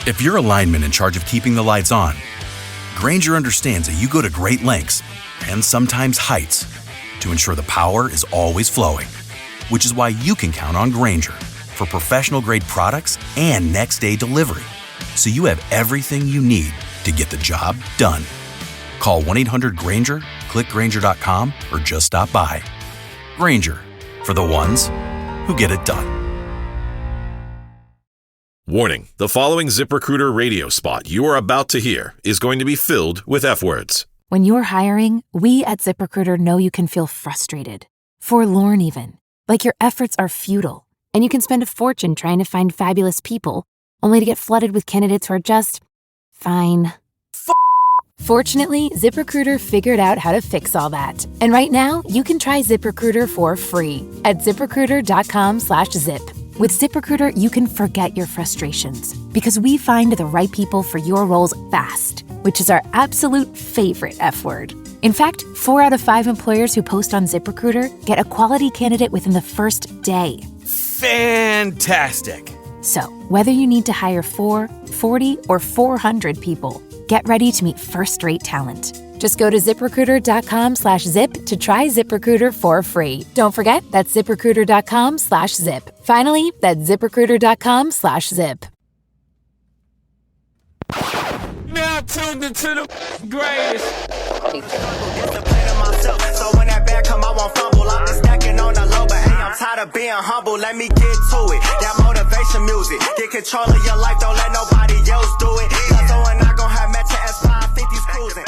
If you're a lineman in charge of keeping the lights on, Grainger understands that you go to great lengths and sometimes heights to ensure the power is always flowing, which is why you can count on Grainger for professional-grade products and next-day delivery, so you have everything you need to get the job done. Call 1-800-GRAINGER, click Grainger.com, or just stop by. Grainger, for the ones who get it done. Warning, the following ZipRecruiter radio spot you are about to hear is going to be filled with F-words. When you're hiring, we at ZipRecruiter know you can feel frustrated, forlorn even, like your efforts are futile, and you can spend a fortune trying to find fabulous people, only to get flooded with candidates who are just fine. Fortunately, ZipRecruiter figured out how to fix all that. And right now, you can try ZipRecruiter for free at ZipRecruiter.com/zip. With ZipRecruiter, you can forget your frustrations because we find the right people for your roles fast, which is our absolute favorite F word. In fact, 4 out of 5 employers who post on ZipRecruiter get a quality candidate within the first day. Fantastic. So, whether you need to hire 4, 40, or 400 people, get ready to meet first-rate talent. Just go to ZipRecruiter.com/zip to try ZipRecruiter for free. Don't forget, that's ZipRecruiter.com/zip. Finally, that's ZipRecruiter.com/zip. Now tuned into the greatest. So when that bag come, I won't fumble. I'm just stacking on the low, but hey, I'm tired of being humble. Let me get to it. That motivation music. Get control of your life, don't let nobody else do it. Cause I'm not gonna have Metro S550s cruising.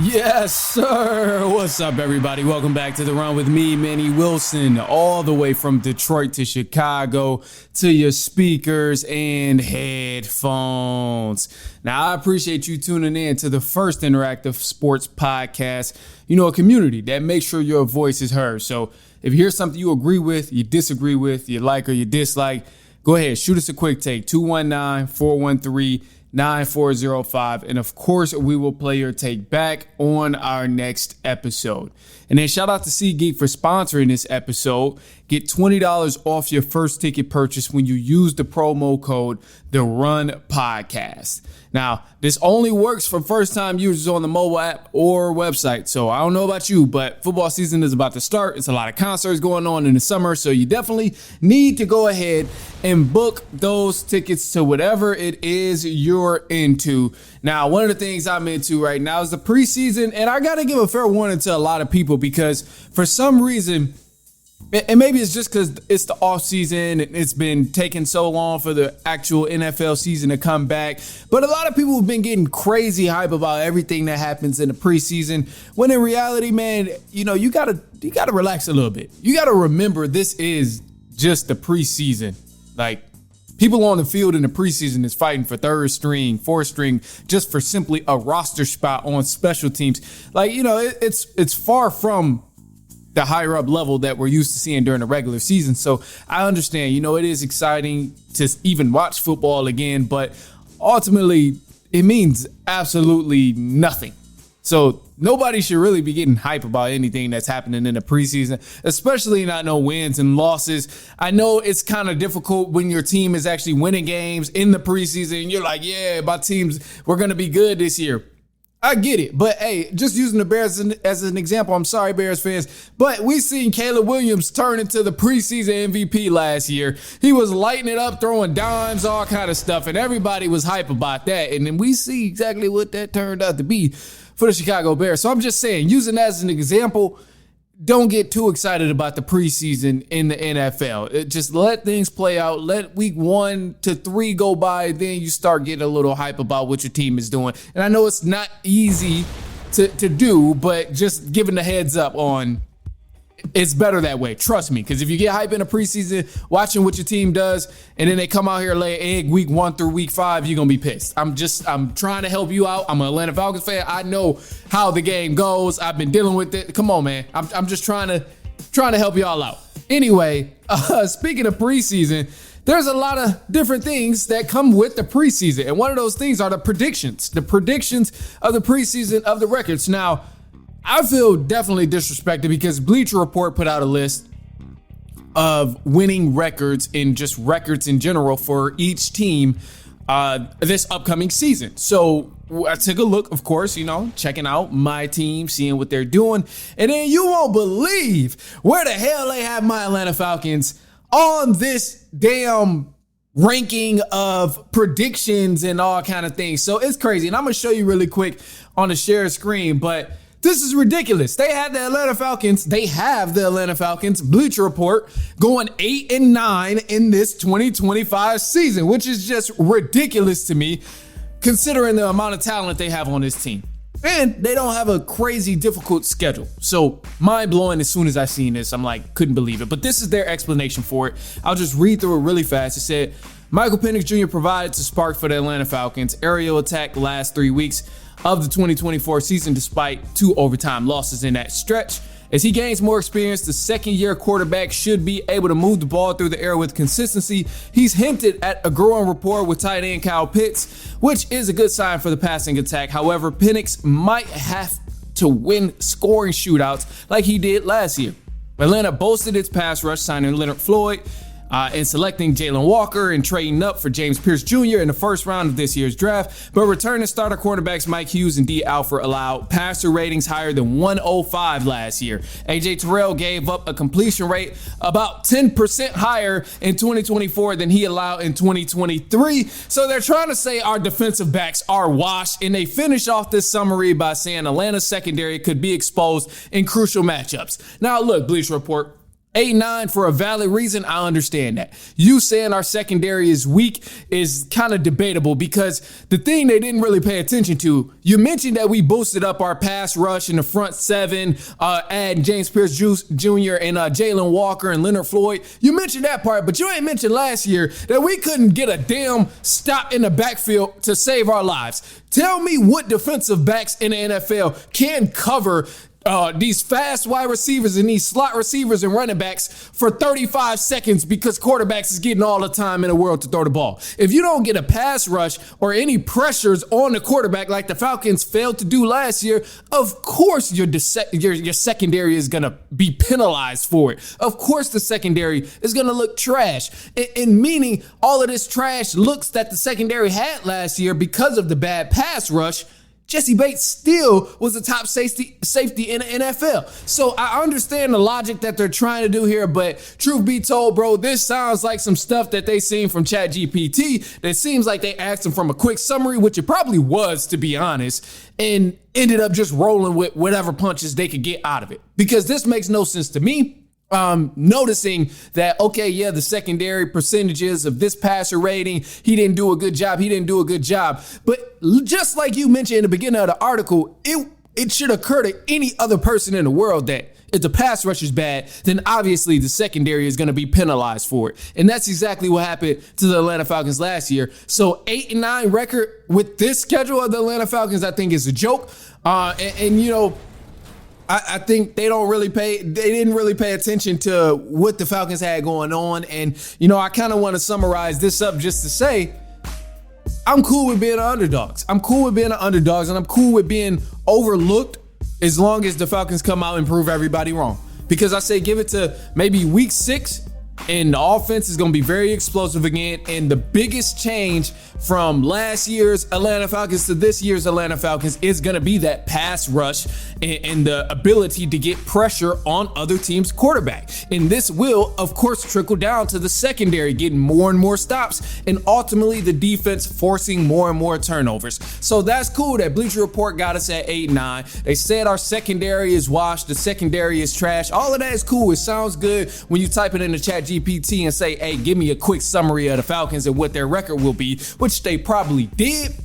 Yes, sir. What's up, everybody? Welcome back to The Run with me, Manny Wilson, all the way from Detroit to Chicago to your speakers and headphones. Now, I appreciate you tuning in to the first interactive sports podcast, a community that makes sure your voice is heard. So if you hear something you agree with, you disagree with, you like or you dislike, go ahead, shoot us a quick take, 219-413-9405. And of course, we will play your take back on our next episode. And then shout out to SeatGeek for sponsoring this episode. Get $20 off your first ticket purchase when you use the promo code The Run Podcast. Now, this only works for first-time users on the mobile app or website. So I don't know about you, but football season is about to start. It's a lot of concerts going on in the summer, so you definitely need to go ahead and book those tickets to whatever it is you're into. Now, one of the things I'm into right now is the preseason, and I got to give a fair warning to a lot of people because for some reason, and maybe it's just because it's the offseason and it's been taking so long for the actual NFL season to come back. But a lot of people have been getting crazy hype about everything that happens in the preseason. When in reality, man, you gotta relax a little bit. You gotta remember this is just the preseason. Like, people on the field in the preseason is fighting for third string, fourth string, just for simply a roster spot on special teams. Like, it's far from the higher up level that we're used to seeing during the regular season. So I understand, it is exciting to even watch football again, but ultimately it means absolutely nothing. So nobody should really be getting hype about anything that's happening in the preseason, especially not no wins and losses. I know it's kind of difficult when your team is actually winning games in the preseason. You're like, yeah, my teams, we're going to be good this year. I get it, but hey, just using the Bears as an example, I'm sorry, Bears fans, but we seen Caleb Williams turn into the preseason MVP last year. He was lighting it up, throwing dimes, all kind of stuff, and everybody was hype about that. And then we see exactly what that turned out to be for the Chicago Bears. So I'm just saying, using that as an example, don't get too excited about the preseason in the NFL. Just let things play out. Let week 1 to 3 go by. Then you start getting a little hype about what your team is doing. And I know it's not easy to do, but just giving the heads up on it's better that way. Trust me, because if you get hype in the preseason, watching what your team does, and then they come out here and lay an egg week 1 through week 5, you're going to be pissed. I'm trying to help you out. I'm an Atlanta Falcons fan. I know how the game goes. I've been dealing with it. Come on, man. I'm just trying to help y'all out. Anyway, speaking of preseason, there's a lot of different things that come with the preseason. And one of those things are the predictions of the preseason of the records. Now, I feel definitely disrespected because Bleacher Report put out a list of winning records and just records in general for each team this upcoming season. So I took a look, of course, checking out my team, seeing what they're doing. And then you won't believe where the hell they have my Atlanta Falcons on this damn ranking of predictions and all kind of things. So it's crazy. And I'm going to show you really quick on the share screen, but this is ridiculous. They have the Atlanta Falcons, Bleacher Report, going 8-9 in this 2025 season, which is just ridiculous to me, considering the amount of talent they have on this team. And they don't have a crazy difficult schedule. So mind blowing as soon as I seen this, I'm like, couldn't believe it. But this is their explanation for it. I'll just read through it really fast. It said, Michael Penix Jr. provided to spark for the Atlanta Falcons. Aerial attack the last 3 weeks of the 2024 season, despite 2 overtime losses in that stretch. As he gains more experience, the second-year quarterback should be able to move the ball through the air with consistency. He's hinted at a growing rapport with tight end Kyle Pitts, which is a good sign for the passing attack. However, Penix might have to win scoring shootouts like he did last year. Atlanta boasted its pass rush, signing Leonard Floyd, and selecting Jalen Walker and trading up for James Pierce Jr. in the first round of this year's draft. But returning starter quarterbacks Mike Hughes and D. Alford allowed passer ratings higher than 105 last year. A.J. Terrell gave up a completion rate about 10% higher in 2024 than he allowed in 2023. So they're trying to say our defensive backs are washed, and they finish off this summary by saying Atlanta's secondary could be exposed in crucial matchups. Now look, Bleacher Report, 8-9 for a valid reason. I understand that. You saying our secondary is weak is kind of debatable, because the thing they didn't really pay attention to, you mentioned that we boosted up our pass rush in the front 7, adding James Pierce Jr. and Jalen Walker and Leonard Floyd. You mentioned that part, but you ain't mentioned last year that we couldn't get a damn stop in the backfield to save our lives. Tell me what defensive backs in the NFL can cover these fast wide receivers and these slot receivers and running backs for 35 seconds because quarterbacks is getting all the time in the world to throw the ball. If you don't get a pass rush or any pressures on the quarterback like the Falcons failed to do last year, of course your secondary is going to be penalized for it. Of course the secondary is going to look trash. And meaning all of this trash looks that the secondary had last year because of the bad pass rush, Jesse Bates still was the top safety in the NFL. So I understand the logic that they're trying to do here, but truth be told, bro, this sounds like some stuff that they seen from ChatGPT. That seems like they asked them from a quick summary, which it probably was, to be honest, and ended up just rolling with whatever punches they could get out of it. Because this makes no sense to me. Noticing that, okay, yeah, the secondary percentages of this passer rating, he didn't do a good job. But just like you mentioned in the beginning of the article, it should occur to any other person in the world that if the pass rush is bad, then obviously the secondary is going to be penalized for it. And that's exactly what happened to the Atlanta Falcons last year. So 8-9 record with this schedule of the Atlanta Falcons, I think is a joke. I think they didn't really pay attention to what the Falcons had going on. And, I kind of want to summarize this up just to say, I'm cool with being underdogs. And I'm cool with being overlooked as long as the Falcons come out and prove everybody wrong. Because I say give it to maybe week 6 and the offense is going to be very explosive again. And the biggest change from last year's Atlanta Falcons to this year's Atlanta Falcons is going to be that pass rush and the ability to get pressure on other teams' quarterback. And this will, of course, trickle down to the secondary, getting more and more stops, and ultimately the defense forcing more and more turnovers. So that's cool that Bleacher Report got us at 8-9. They said our secondary is washed, the secondary is trash. All of that is cool. It sounds good when you type it in the ChatGPT and say, hey, give me a quick summary of the Falcons and what their record will be, which they probably did.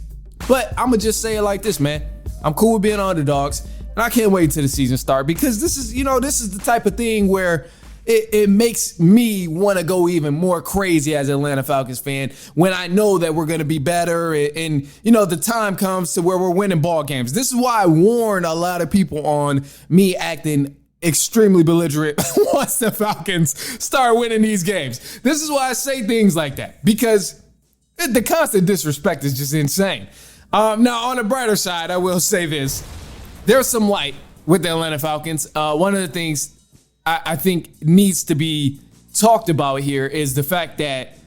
But I'm going to just say it like this, man. I'm cool with being underdogs. And I can't wait till the season start, because this is the type of thing where it makes me want to go even more crazy as an Atlanta Falcons fan when I know that we're going to be better and the time comes to where we're winning ball games. This is why I warned a lot of people on me acting extremely belligerent once the Falcons start winning these games. This is why I say things like that, because the constant disrespect is just insane. Now, on the brighter side, I will say this. There's some light with the Atlanta Falcons. One of the things I think needs to be talked about here is the fact that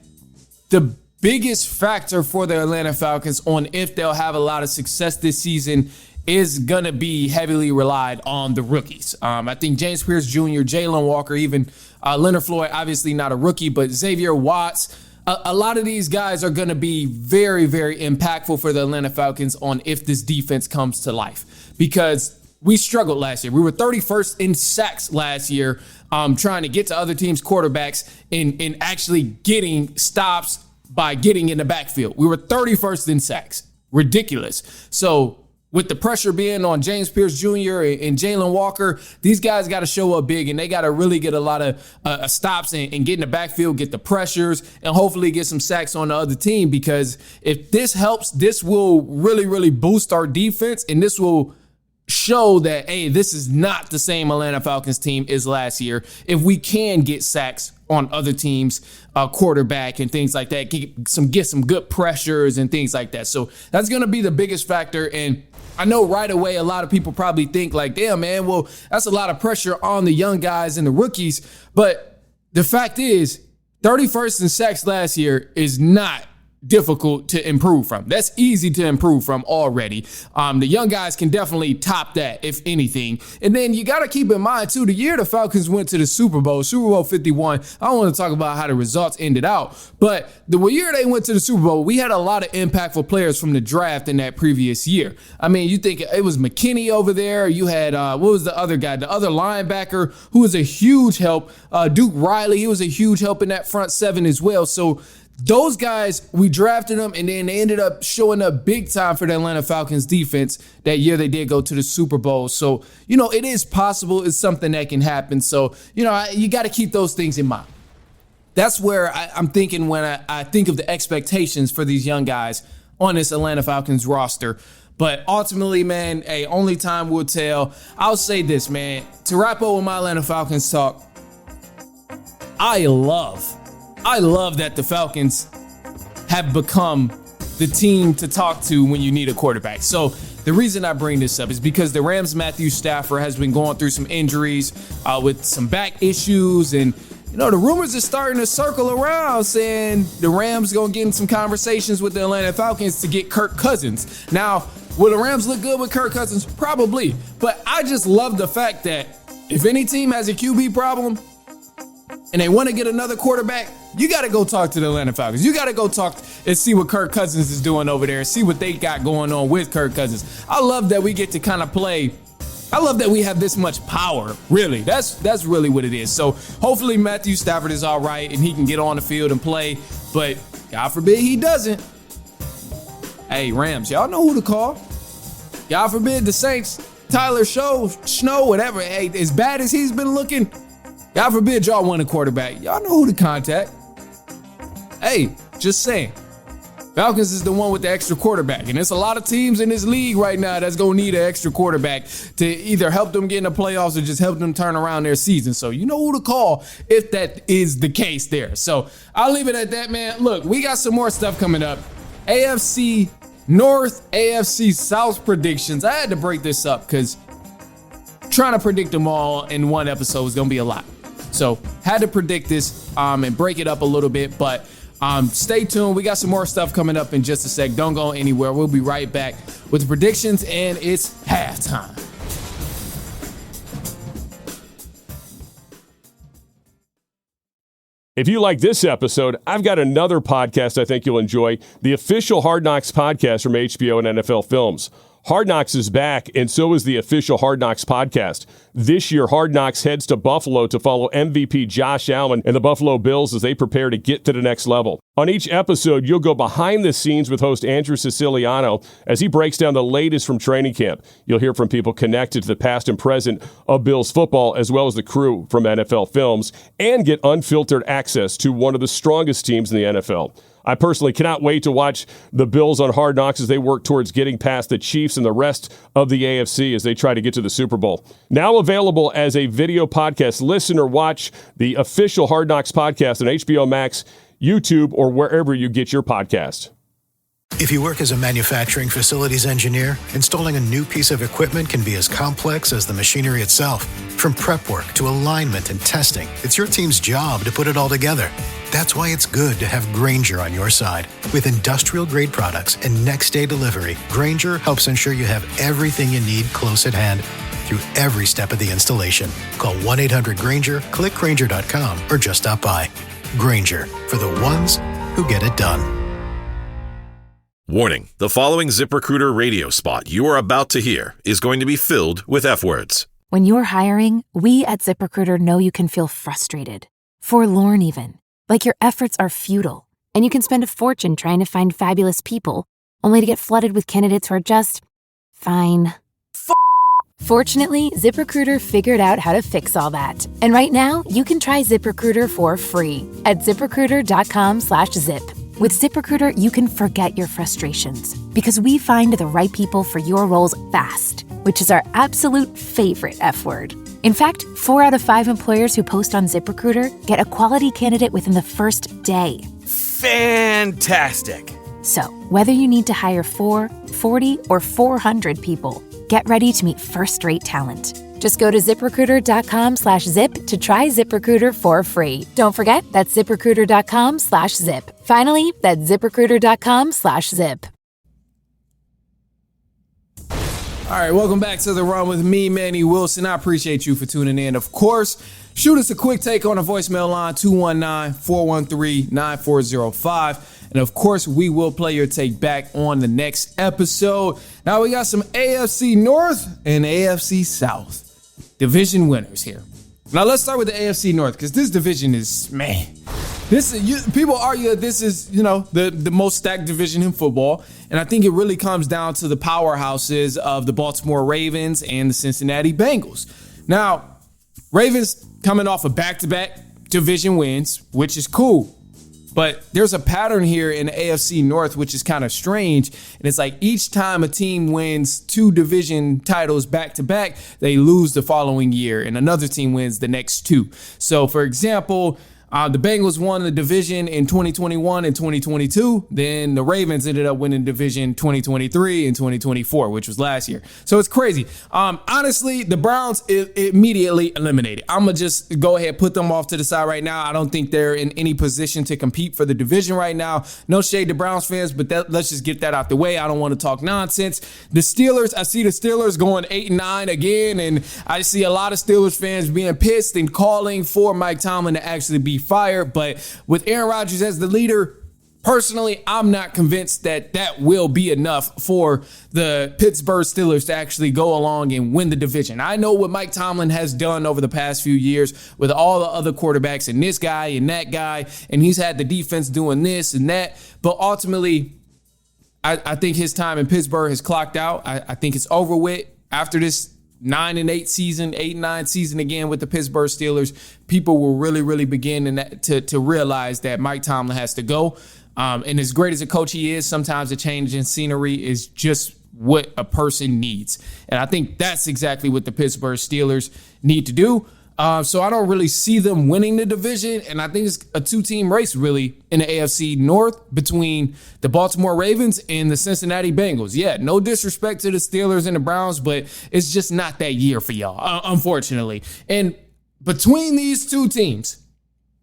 the biggest factor for the Atlanta Falcons on if they'll have a lot of success this season is going to be heavily relied on the rookies. I think James Pierce Jr., Jalen Walker, even Leonard Floyd, obviously not a rookie, but Xavier Watts. A lot of these guys are going to be very, very impactful for the Atlanta Falcons on if this defense comes to life, because we struggled last year. We were 31st in sacks last year, trying to get to other teams' quarterbacks and actually getting stops by getting in the backfield. We were 31st in sacks. Ridiculous. So with the pressure being on James Pierce Jr. and Jalen Walker, these guys got to show up big, and they got to really get a lot of stops and get in the backfield, get the pressures, and hopefully get some sacks on the other team, because if this helps, this will really, really boost our defense, and this will show that, hey, this is not the same Atlanta Falcons team as last year. If we can get sacks on other teams, quarterback and things like that, get some good pressures and things like that. So that's going to be the biggest factor. And I know right away a lot of people probably think like, damn, man, well, that's a lot of pressure on the young guys and the rookies. But the fact is, 31st in sacks last year is not difficult to improve from. That's easy to improve from already. The young guys can definitely top that, if anything. And then you got to keep in mind, too, the year the Falcons went to the Super Bowl 51, I don't want to talk about how the results ended out, but the year they went to the Super Bowl, we had a lot of impactful players from the draft in that previous year. I mean, you think it was McKinney over there. You had, what was the other guy? The other linebacker who was a huge help. Duke Riley, he was a huge help in that front seven as well. So those guys, we drafted them, and then they ended up showing up big time for the Atlanta Falcons defense that year they did go to the Super Bowl. So, it is possible. It's something that can happen. So, you got to keep those things in mind. That's where I'm thinking when I think of the expectations for these young guys on this Atlanta Falcons roster. But ultimately, man, hey, only time will tell. I'll say this, man. To wrap up with my Atlanta Falcons talk, I love that the Falcons have become the team to talk to when you need a quarterback. So the reason I bring this up is because the Rams' Matthew Stafford has been going through some injuries with some back issues. And, the rumors are starting to circle around saying the Rams going to get in some conversations with the Atlanta Falcons to get Kirk Cousins. Now, will the Rams look good with Kirk Cousins? Probably. But I just love the fact that if any team has a QB problem and they want to get another quarterback, you got to go talk to the Atlanta Falcons. You got to go talk and see what Kirk Cousins is doing over there and see what they got going on with Kirk Cousins. I love that we get to kind of play. I love that we have this much power, really. That's really what it is. So hopefully Matthew Stafford is all right and he can get on the field and play. But God forbid he doesn't. Hey, Rams, y'all know who to call. God forbid the Saints, Tyler Snow, whatever. Hey, as bad as he's been looking, God forbid y'all want a quarterback. Y'all know who to contact. Hey, just saying. Falcons is the one with the extra quarterback. And there's a lot of teams in this league right now that's going to need an extra quarterback to either help them get in the playoffs or just help them turn around their season. So you know who to call if that is the case there. So I'll leave it at that, man. Look, we got some more stuff coming up. AFC North, AFC South predictions. I had to break this up because trying to predict them all in one episode is going to be a lot. So had to predict this and break it up a little bit, but stay tuned. We got some more stuff coming up in just a sec. Don't go anywhere. We'll be right back with the predictions, and it's halftime. If you like this episode, I've got another podcast I think you'll enjoy, the official Hard Knocks podcast from HBO and NFL Films. Hard Knocks is back, and so is the official Hard Knocks podcast. This year, Hard Knocks heads to Buffalo to follow MVP Josh Allen and the Buffalo Bills as they prepare to get to the next level. On each episode, you'll go behind the scenes with host Andrew Siciliano as he breaks down the latest from training camp. You'll hear from people connected to the past and present of Bills football, as well as the crew from NFL Films, and get unfiltered access to one of the strongest teams in the NFL. I personally cannot wait to watch the Bills on Hard Knocks as they work towards getting past the Chiefs and the rest of the AFC as they try to get to the Super Bowl. Now available as a video podcast. Listen or watch the official Hard Knocks podcast on HBO Max, YouTube, or wherever you get your podcast. If you work as a manufacturing facilities engineer, installing a new piece of equipment can be as complex as the machinery itself. From prep work to alignment and testing, it's your team's job to put it all together. That's why it's good to have Grainger on your side. With industrial-grade products and next-day delivery, Grainger helps ensure you have everything you need close at hand through every step of the installation. Call 1-800-GRAINGER, click Grainger.com, or just stop by. Grainger, for the ones who get it done. Warning, the following ZipRecruiter radio spot you are about to hear is going to be filled with F-words. When you're hiring, we at ZipRecruiter know you can feel frustrated, forlorn even, like your efforts are futile, and you can spend a fortune trying to find fabulous people, only to get flooded with candidates who are just fine. Fortunately, ZipRecruiter figured out how to fix all that. And right now, you can try ZipRecruiter for free at ZipRecruiter.com/zip. With ZipRecruiter, you can forget your frustrations because we find the right people for your roles fast, which is our absolute favorite F word. In fact, 4 out of 5 employers who post on ZipRecruiter get a quality candidate within the first day. Fantastic. So, whether you need to hire 4, 40, or 400 people, get ready to meet first-rate talent. Just go to ZipRecruiter.com/zip to try ZipRecruiter for free. Don't forget, that's ZipRecruiter.com/zip. Finally, that's ZipRecruiter.com/zip. All right, welcome back to The Run with me, Manny Wilson. I appreciate you for tuning in. Of course, shoot us a quick take on the voicemail line, 219-413-9405. And of course, we will play your take back on the next episode. Now, we got some AFC North and AFC South division winners here. Now, let's start with the AFC North, because this division is, man. People argue that this is, the most stacked division in football. And I think it really comes down to the powerhouses of the Baltimore Ravens and the Cincinnati Bengals. Now, Ravens coming off of back-to-back division wins, which is cool. But there's a pattern here in the AFC North, which is kind of strange. And it's like each time a team wins 2 division titles back-to-back, they lose the following year, and another team wins the next 2. So, for example, the Bengals won the division in 2021 and 2022. Then the Ravens ended up winning division 2023 and 2024, which was last year. So it's crazy. Honestly, the Browns immediately eliminated. I'm going to just go ahead and put them off to the side right now. I don't think they're in any position to compete for the division right now. No shade to Browns fans, but let's just get that out the way. I don't want to talk nonsense. The Steelers, I see the Steelers going 8-9 again, and I see a lot of Steelers fans being pissed and calling for Mike Tomlin to actually be fired. But with Aaron Rodgers as the leader, personally, I'm not convinced that will be enough for the Pittsburgh Steelers to actually go along and win the division. I know what Mike Tomlin has done over the past few years with all the other quarterbacks and this guy and that guy, and he's had the defense doing this and that. But ultimately, I think his time in Pittsburgh has clocked out. I think it's over with after this 9-8 season, 8-9 season again with the Pittsburgh Steelers. People will really, really begin to realize that Mike Tomlin has to go. And as great as a coach he is, sometimes a change in scenery is just what a person needs. And I think that's exactly what the Pittsburgh Steelers need to do. So I don't really see them winning the division. And I think it's a 2-team race, really, in the AFC North between the Baltimore Ravens and the Cincinnati Bengals. Yeah, no disrespect to the Steelers and the Browns, but it's just not that year for y'all, unfortunately. And between these 2 teams,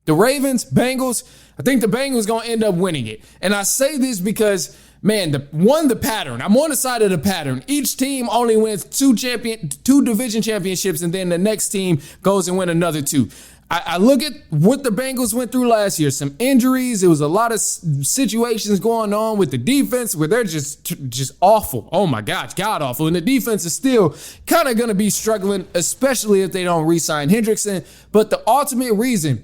the Ravens, Bengals, I think the Bengals going to end up winning it. And I say this because, man, the pattern. I'm on the side of the pattern. Each team only wins 2 division championships, and then the next team goes and win another 2. I look at what the Bengals went through last year. Some injuries. It was a lot of situations going on with the defense where they're just awful. Oh, my gosh, god awful. And the defense is still kind of going to be struggling, especially if they don't re-sign Hendrickson. But the ultimate reason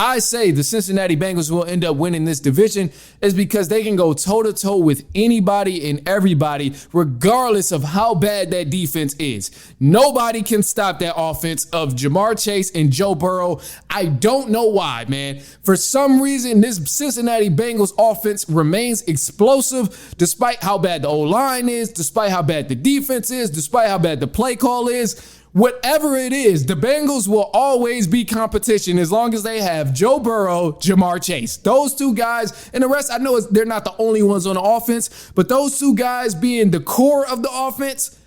I say the Cincinnati Bengals will end up winning this division is because they can go toe-to-toe with anybody and everybody, regardless of how bad that defense is. Nobody can stop that offense of Jamar Chase and Joe Burrow. I don't know why, man. For some reason, this Cincinnati Bengals offense remains explosive despite how bad the O-line is, despite how bad the defense is, despite how bad the play call is. whatever it is, the Bengals will always be competition as long as they have Joe Burrow, Jamar Chase. Those two guys, and the rest, I know they're not the only ones on the offense, but those two guys being the core of the offense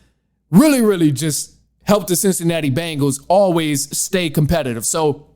really, really just help the Cincinnati Bengals always stay competitive. So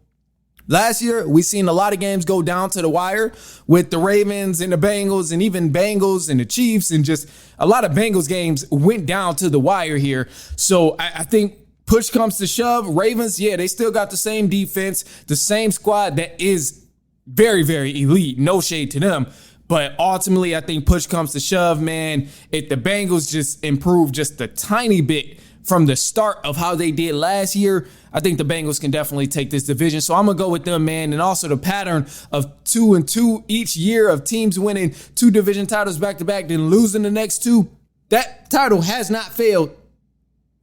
last year, we seen a lot of games go down to the wire with the Ravens and the Bengals and even Bengals and the Chiefs, and just a lot of Bengals games went down to the wire here. So I think push comes to shove, Ravens, yeah, they still got the same defense, the same squad that is very, very elite. No shade to them. But ultimately, I think push comes to shove, man. If the Bengals just improve just a tiny bit from the start of how they did last year, I think the Bengals can definitely take this division. So I'm going to go with them, man. And also the pattern of 2-2 each year of teams winning 2 division titles back-to-back, then losing the next 2. That title has not failed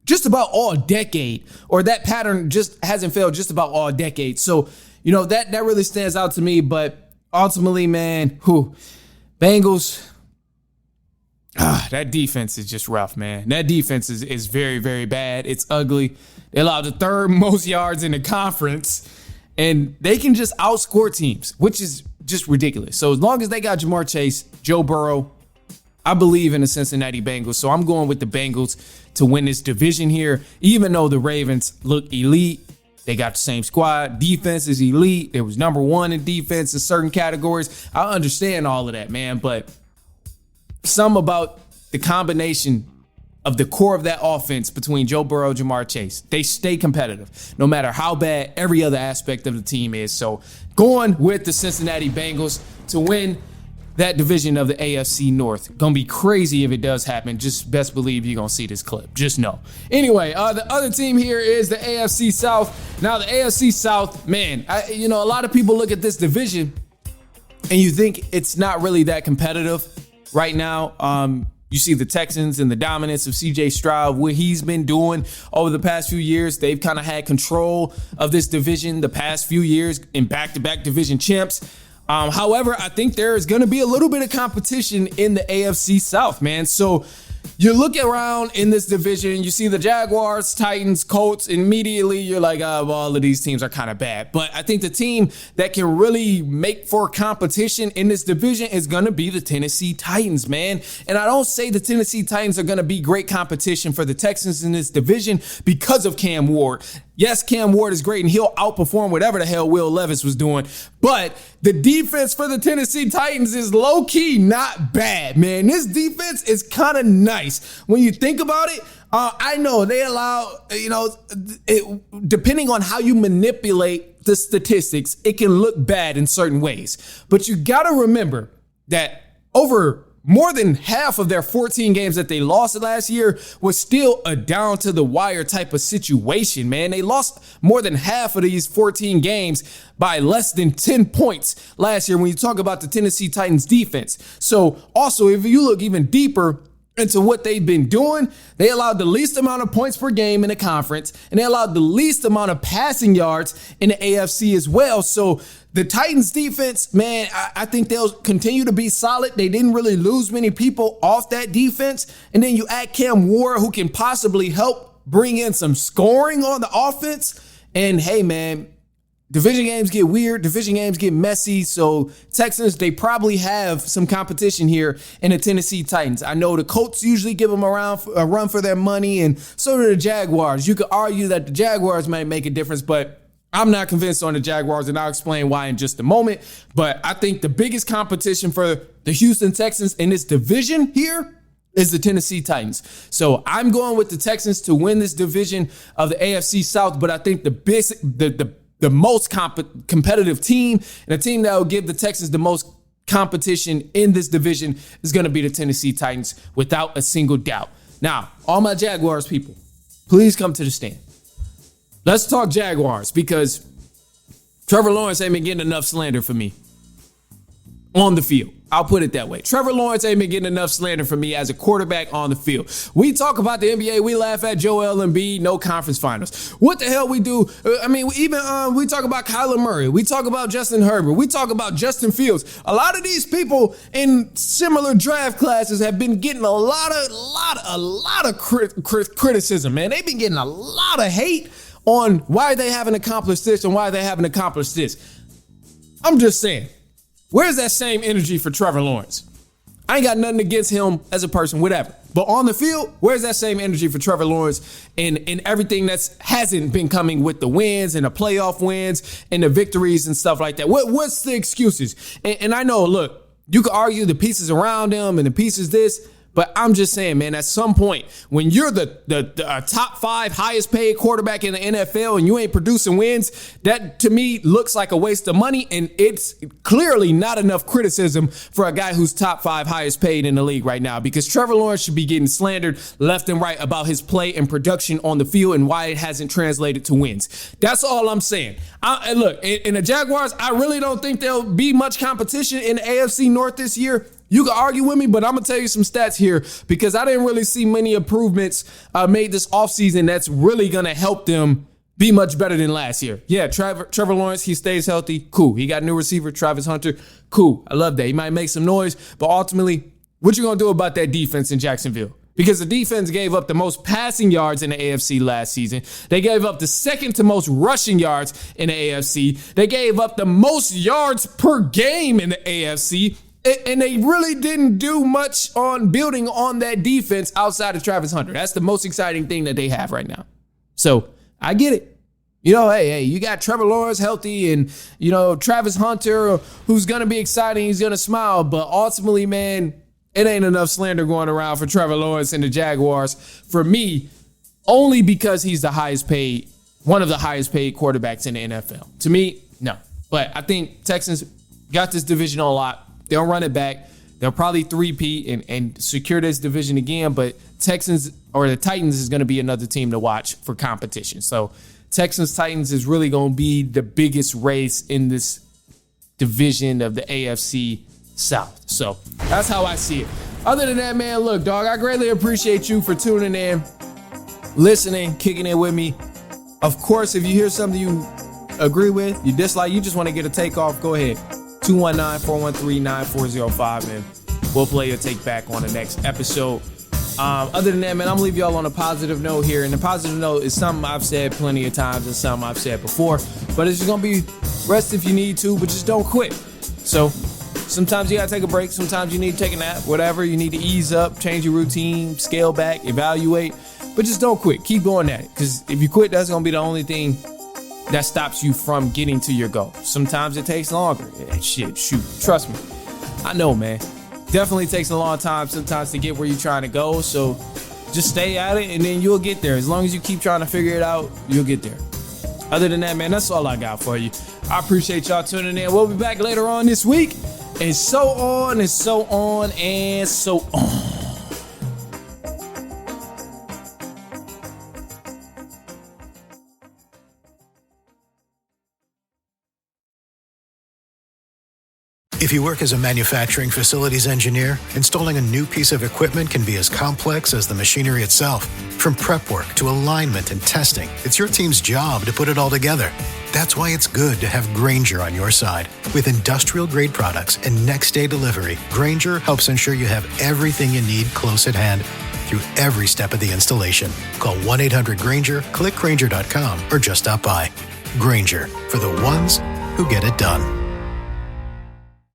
just about all decade, or that pattern just hasn't failed just about all decade. So, that really stands out to me. But ultimately, man, Bengals, that defense is just rough, man. That defense is very, very bad. It's ugly. They allowed the 3rd most yards in the conference, and they can just outscore teams, which is just ridiculous. So as long as they got Jamar Chase, Joe Burrow, I believe in the Cincinnati Bengals. So I'm going with the Bengals to win this division here, even though the Ravens look elite. They got the same squad. Defense is elite. It was number 1 in defense in certain categories. I understand all of that, man, but some about the combination of the core of that offense between Joe Burrow, Jamar Chase. They stay competitive no matter how bad every other aspect of the team is. So going with the Cincinnati Bengals to win that division of the AFC North. Gonna be crazy if it does happen. Just best believe you're gonna see this clip. Just know. Anyway, the other team here is the AFC South. Now the AFC South, man, a lot of people look at this division and you think it's not really that competitive right now. You see the Texans and the dominance of CJ Stroud, what he's been doing over the past few years. They've kind of had control of this division the past few years in back-to-back division champs. However, I think there is going to be a little bit of competition in the AFC South, man. So you look around in this division, you see the Jaguars, Titans, Colts, and immediately you're like, all of these teams are kind of bad. But I think the team that can really make for competition in this division is going to be the Tennessee Titans, man. And I don't say the Tennessee Titans are going to be great competition for the Texans in this division because of Cam Ward. Yes, Cam Ward is great, and he'll outperform whatever the hell Will Levis was doing. But the defense for the Tennessee Titans is low-key not bad, man. This defense is kind of nice. When you think about it, I know they allow, depending on how you manipulate the statistics, it can look bad in certain ways. But you got to remember that over more than half of their 14 games that they lost last year was still a down to the wire type of situation, man. They lost more than half of these 14 games by less than 10 points last year when you talk about the Tennessee Titans defense. So also, if you look even deeper into what they've been doing, they allowed the least amount of points per game in the conference, and they allowed the least amount of passing yards in the AFC as well. So the Titans defense, man, I think they'll continue to be solid. They didn't really lose many people off that defense. And then you add Cam Ward, who can possibly help bring in some scoring on the offense. And hey, man, division games get weird. Division games get messy. So Texans, they probably have some competition here in the Tennessee Titans. I know the Colts usually give them a run for their money, and so do the Jaguars. You could argue that the Jaguars might make a difference, but I'm not convinced on the Jaguars, and I'll explain why in just a moment. But I think the biggest competition for the Houston Texans in this division here is the Tennessee Titans. So I'm going with the Texans to win this division of the AFC South, but I think the most competitive team and a team that will give the Texans the most competition in this division is going to be the Tennessee Titans without a single doubt. Now, all my Jaguars people, please come to the stand. Let's talk Jaguars because Trevor Lawrence ain't been getting enough slander for me. on the field. I'll put it that way. Trevor Lawrence ain't been getting enough slander from me as a quarterback on the field. We talk about the NBA. We laugh at Joel Embiid, no conference finals. What the hell we do? I mean, we talk about Kyler Murray. We talk about Justin Herbert. We talk about Justin Fields. A lot of these people in similar draft classes have been getting a lot of criticism, man. They've been getting a lot of hate on why they haven't accomplished this and why they haven't accomplished this. I'm just saying. Where's that same energy for Trevor Lawrence? I ain't got nothing against him as a person, whatever. But on the field, where's that same energy for Trevor Lawrence and everything that hasn't been coming with the wins and the playoff wins and the victories and stuff like that? What's the excuses? And I know, look, you could argue the pieces around him and the pieces this, but I'm just saying, man, at some point, when you're the top 5 highest paid quarterback in the NFL and you ain't producing wins, that to me looks like a waste of money. And it's clearly not enough criticism for a guy who's top 5 highest paid in the league right now, because Trevor Lawrence should be getting slandered left and right about his play and production on the field and why it hasn't translated to wins. That's all I'm saying. Look, in the Jaguars, I really don't think there'll be much competition in the AFC North this year. You can argue with me, but I'm going to tell you some stats here because I didn't really see many improvements made this offseason that's really going to help them be much better than last year. Yeah, Trevor Lawrence, he stays healthy. Cool. He got a new receiver, Travis Hunter. Cool. I love that. He might make some noise, but ultimately, what you going to do about that defense in Jacksonville? Because the defense gave up the most passing yards in the AFC last season. They gave up the second to most rushing yards in the AFC. They gave up the most yards per game in the AFC. And they really didn't do much on building on that defense outside of Travis Hunter. That's the most exciting thing that they have right now. So I get it. You know, hey, you got Trevor Lawrence healthy and, you know, Travis Hunter, who's going to be exciting. He's going to smile. But ultimately, man, it ain't enough slander going around for Trevor Lawrence and the Jaguars for me, only because he's the highest paid, one of the highest paid quarterbacks in the NFL. To me, no. But I think Texans got this division on lock. They'll run it back. They'll probably three-peat and secure this division again. But Texans or the Titans is going to be another team to watch for competition. So Texans-Titans is really going to be the biggest race in this division of the AFC South. So that's how I see it. Other than that, man, look, dog, I greatly appreciate you for tuning in, listening, kicking it with me. Of course, if you hear something you agree with, you dislike, you just want to get a takeoff, go ahead. 219-413-9405, and we'll play your take back on the next episode. Other than that, man, I'm going to leave y'all on a positive note here. And the positive note is something I've said plenty of times and something I've said before. But it's just going to be rest if you need to, but just don't quit. So sometimes you got to take a break. Sometimes you need to take a nap, whatever. You need to ease up, change your routine, scale back, evaluate. But just don't quit. Keep going at it. Because if you quit, that's going to be the only thing that stops you from getting to your goal. Sometimes it takes longer. Shoot, trust me. I know, man. Definitely takes a long time sometimes to get where you're trying to go. So just stay at it and then you'll get there. As long as you keep trying to figure it out, you'll get there. Other than that, man, that's all I got for you. I appreciate y'all tuning in. We'll be back later on this week. And so on and so on and so on. If you work as a manufacturing facilities engineer, installing a new piece of equipment can be as complex as the machinery itself. From prep work to alignment and testing, it's your team's job to put it all together. That's why it's good to have Grainger on your side. With industrial-grade products and next-day delivery, Grainger helps ensure you have everything you need close at hand through every step of the installation. Call 1-800-GRAINGER, click Grainger.com, or just stop by. Grainger, for the ones who get it done.